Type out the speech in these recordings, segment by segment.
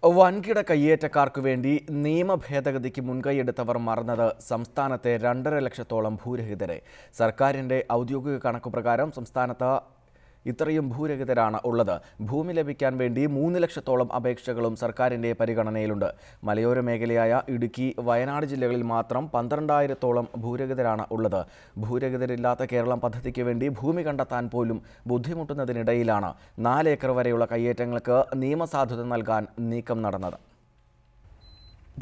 വൻകിട കയ്യേറ്റക്കാർക്ക് വേണ്ടി നിയമ ഭേദഗതിക്ക് മുൻകൈയെടുത്തവർ മറന്നത് സംസ്ഥാനത്തെ 2.5 ലക്ഷത്തോളം ഭൂരഹിതരെ. സർക്കാരിന്റെ ഔദ്യോഗിക കണക്കുപ്രകാരം സംസ്ഥാനത്ത് ഇത്രയും ഭൂരഹിതരാണ് ഉള്ളത്. ഭൂമി ലഭിക്കാൻ വേണ്ടി 3 ലക്ഷത്തോളം അപേക്ഷകളും സർക്കാരിന്റെ പരിഗണനയിലുണ്ട്. മലയോര മേഖലയായ ഇടുക്കി, വയനാട് ജില്ലകളിൽ മാത്രം 12,000-ഓളം ഭൂരഹിതരാണ് ഉള്ളത്. ഭൂരഹിതരില്ലാത്ത കേരളം പദ്ധതിക്ക് വേണ്ടി ഭൂമി കണ്ടെത്താൻ പോലും ബുദ്ധിമുട്ടുന്നതിനിടയിലാണ് 4 ഏക്കർ വരെയുള്ള കയ്യേറ്റങ്ങൾക്ക് നിയമസാധുത നൽകാൻ നീക്കം നടന്നത്.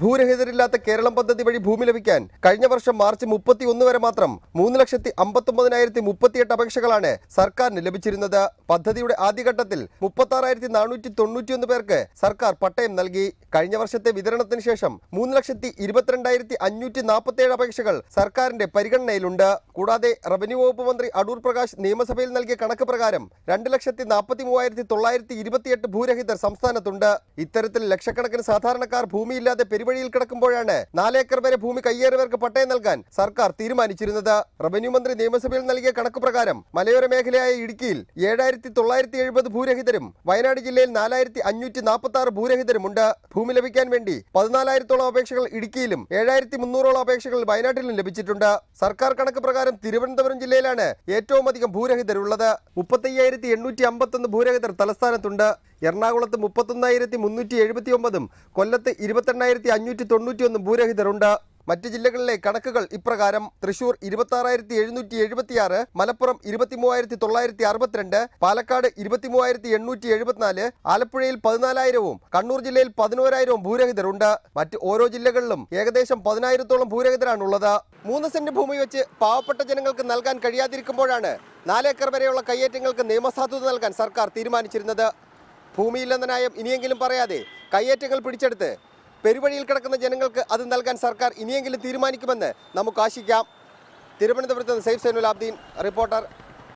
ഭൂരഹിതരില്ലാത്ത കേരളം പദ്ധതി വഴി ഭൂമി ലഭിക്കാൻ കഴിഞ്ഞ വർഷം മാർച്ച് 31 വരെ മാത്രം 3,59,038 അപേക്ഷകളാണ് സർക്കാരിന് ലഭിച്ചിരുന്നത്. പദ്ധതിയുടെ ആദ്യഘട്ടത്തിൽ 36,491 പേർക്ക് സർക്കാർ പട്ടയം നൽകി. കഴിഞ്ഞ വർഷത്തെ വിതരണത്തിന് ശേഷം 3,22,547 അപേക്ഷകൾ സർക്കാരിന്റെ പരിഗണനയിലുണ്ട്. കൂടാതെ റവന്യൂ വകുപ്പ് മന്ത്രി അടൂർ പ്രകാശ് നിയമസഭയിൽ നൽകിയ കണക്ക് പ്രകാരം 2,43,928 ഭൂരഹിതർ സംസ്ഥാനത്തുണ്ട്. ഇത്തരത്തിൽ ലക്ഷക്കണക്കിന് സാധാരണക്കാർ ഭൂമിയില്ലാതെ വഴിയിൽ കിടക്കുമ്പോഴാണ് 4 ഏക്കർ വരെ ഭൂമി കയ്യേറിയവർക്ക് പട്ടയം നൽകാൻ സർക്കാർ തീരുമാനിച്ചിരുന്നത്. റവന്യൂ മന്ത്രി നിയമസഭയിൽ നൽകിയ കണക്ക് പ്രകാരം മലയോര മേഖലയായ ഇടുക്കിയിൽ 7,970 ഭൂരഹിതരും വയനാട് ജില്ലയിൽ 4,546 ഭൂരഹിതരുമുണ്ട്. ഭൂമി ലഭിക്കാൻ വേണ്ടി 14,000-ഓളം അപേക്ഷകൾ ഇടുക്കിയിലും 7,300-ഓളം അപേക്ഷകൾ വയനാട്ടിലും ലഭിച്ചിട്ടുണ്ട്. സർക്കാർ കണക്ക് പ്രകാരം തിരുവനന്തപുരം ജില്ലയിലാണ് ഏറ്റവും അധികം ഭൂരഹിതരുള്ളത്. 35,851 ഭൂരഹിതർ തലസ്ഥാനത്തുണ്ട്. എറണാകുളത്ത് 31,379 കൊല്ലത്ത് 22,591 ഭൂരഹിതരുണ്ട്. മറ്റ് ജില്ലകളിലെ കണക്കുകൾ ഇപ്രകാരം: തൃശൂർ 26,776, മലപ്പുറം 23,962, പാലക്കാട് 23,874, ആലപ്പുഴയിൽ 14,000-ഉം കണ്ണൂർ ജില്ലയിൽ 11,000-ഉം ഭൂരഹിതരുണ്ട്. മറ്റ് ഓരോ ജില്ലകളിലും ഏകദേശം 10,000-ഓളം ഭൂരഹിതരാണുള്ളത്. 3 സെന്റ് ഭൂമി വെച്ച് പാവപ്പെട്ട ജനങ്ങൾക്ക് നൽകാൻ കഴിയാതിരിക്കുമ്പോഴാണ് 4 ഏക്കർ വരെയുള്ള കയ്യേറ്റങ്ങൾക്ക് നിയമസാധുത നൽകാൻ സർക്കാർ തീരുമാനിച്ചിരുന്നത്. ഭൂമിയില്ലെന്ന ന്യായം ഇനിയെങ്കിലും പറയാതെ കയ്യേറ്റങ്ങൾ പിടിച്ചെടുത്ത് പെരുവഴിയിൽ കിടക്കുന്ന ജനങ്ങൾക്ക് അത് നൽകാൻ സർക്കാർ ഇനിയെങ്കിലും തീരുമാനിക്കുമെന്ന് നമുക്ക് ആശിക്കാം. തിരുവനന്തപുരത്ത് നിന്ന് സൈഫ് സൈനുൽ ആബ്ദീൻ, റിപ്പോർട്ടർ.